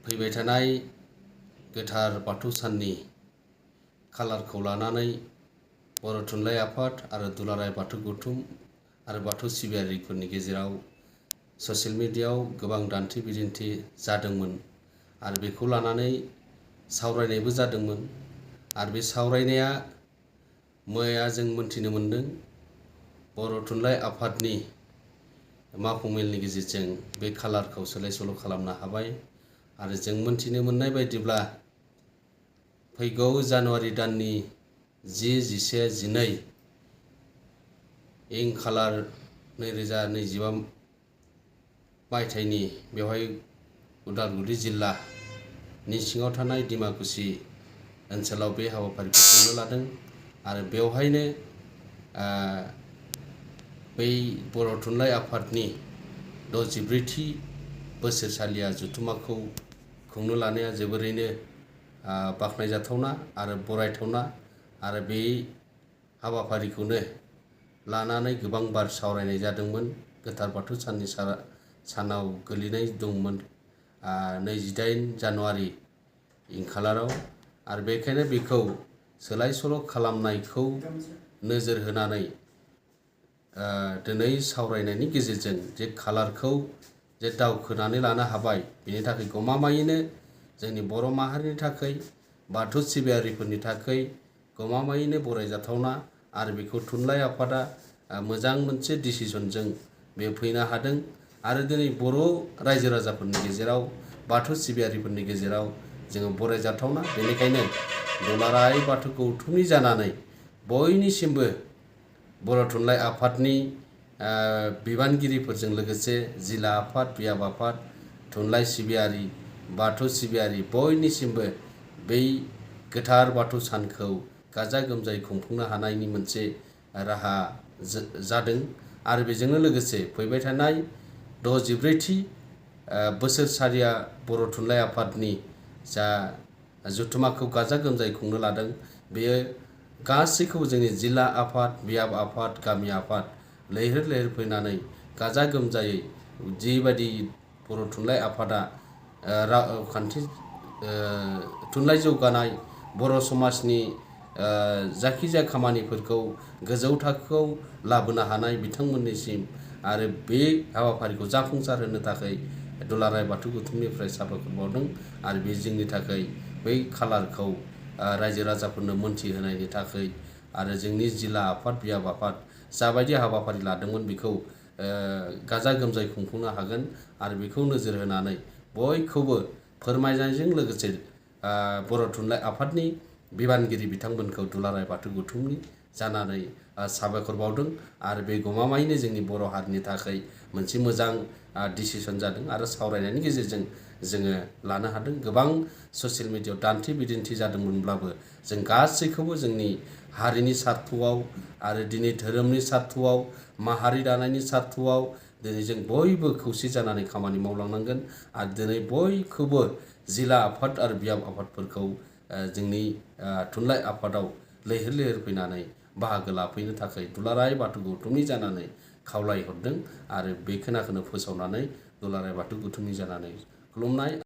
फैबाय थानाय गोथार बाथौ साननि खालारखौ लानानै बर' थुनलाइ आफाद आरो दुलाराय बाथौ गौथुम आरो बाथौ सिबियारिफोरनि गेजेराव ससियेल मिडियायाव गोबां दान्थे बिदान्थे जादोंमोन आरो बेखौ लानानै सावरायनायबो जादोंमोन आरो बे सावरायनाया मैया जों मोनथिनो मोन्दों बर' थुनलाइ आफादनि मावफुंमेलनि गेजेरजों बे खालारखौ सोलाय सोल' खालामनो हाबाय आरो जों मोनथिनो मोननाय बायदिब्ला फैगौ जानुवारि दाननि 10, 11, 12 इं खालार 2025 मायथाइनि बेवहाय उदालगुरि जिल्लानि सिङाव थानाय डिमाकुसि ओनसोलाव बे हाबाफारिखौ खुंनो लादों आरो बेवहायनो बै बर' थुनलाइ आफादनि 64थि बोसोरसालिया जथुम्माखौ खुंनो लानाया जोबोरैनो बाख्नायजाथावना आरो बरायथावना आरो बे हाबाफारिखौनो लानानै गोबां बार सावरायनाय जादोंमोन। गोथार बाथौ साननि सानाव गोलैनाय दंमोन 28 जानुवारि इं खालाराव आरो बेखायनो बेखौ सोलाय सोल' खालामनायखौ नोजोर होनानै दिनै सावरायनायनि गेजेरजों जे खालारखौ जे दावखोनानै लानो हाबाय बेनि थाखाय गमामायैनो जोंनि बर' माहारिनि थाखाय बाथौ सिबियारिफोरनि थाखाय गमामायैनो बरायजाथावना आरो बेखौ थुनलाइ आफादा मोजां मोनसे डिसिजनजों बे फैनो हादों आरो दिनै बर' रायजो राजाफोरनि गेजेराव बाथौ सिबियारिफोरनि गेजेराव जोङो बरायजाथावना बेनिखायनो दुलाराय बाथौ गौथुमनि जानानै बयनिसिमबो बर' थुनलाइ आफादनि बिबानगिरिफोरजों लोगोसे जिल्ला आफाद बियाब आफाद थुनलाइ सिबियारि बाथौ सिबियारि बयनिसिमबो बै गोथार बाथौ सानखौ गाजा गोमजायै खुंफुंनो हानायनि मोनसे राहा जादों आरो बेजोंनो लोगोसे फैबाय थानाय 64थि बोसोरसालिया बर' थुनलाइ आफादनि जा जथुम्माखौ गाजा गोमजायै खुंनो लादों बेयो गासैखौबो जोंनि जिल्ला आफाद बियाब आफाद गामि आफाद लैहोर लैहोर फैनानै गाजा गोमजायै जिबायदि बर' थुनलाइ आफादा रावखान्थि थुनलाइ जौगानाय बर' समाजनि जायखिजाया खामानिफोरखौ गोजौ थाखोआव लाबोनो हानाय बिथांमोननिसिम आरो बे हाबाफारिखौ जाफुंसार होनो थाखाय दुलाराय बाथौ गौथुमनिफ्राय साबायखर बावदों आरो बे जोंनि थाखाय बै खालारखौ रायजो राजाफोरनो मोनथिहोनायनि थाखाय आरो जोंनि जिल्ला आफाद बियाब आफाद जाबायदि हाबाफारि लादोंमोन बेखौ गाजा गोमजायै खुंफुंनो हागोन आरो बेखौ नोजोर होनानै बयखौबो फोरमायनायजों लोगोसे बर' थुनलाइ आफादनि बिबानगिरि बिथांमोनखौ दुलाराय बाथौ गौथुमनि जानानै साबायखर बावदों आरो बे गमामायैनो जोंनि बर' हारिनि थाखाय मोनसे मोजां डिसिसन जादों आरो सावरायनायनि गेजेरजों जोङो लानो हादों गोबां ससियेल मिडियायाव दान्थे बिदान्थे जादोंमोनब्लाबो जों गासैखौबो जोंनि हारिनि सार्थआव आरो दिनै धोरोमनि सार्थआव माहारि दानायनि सार्थआव दिनै जों बयबो खौसे जानानै खामानि मावलांनांगोन आरो दिनै बयखौबो जिल्ला आफाद आरो बियाब आफादफोरखौ जोंनि थुनलाइ आफादाव लैहोर लैहोर फैनानै बाहागो लाफैनो थाखाय दुलाराय बाथौ गौथुमनि जानानै खावलायहरदों आरो बे खोनाखौनो फोसावनानै दुलाराय बाथौ गौथुमनि जानानै खुलुमनाय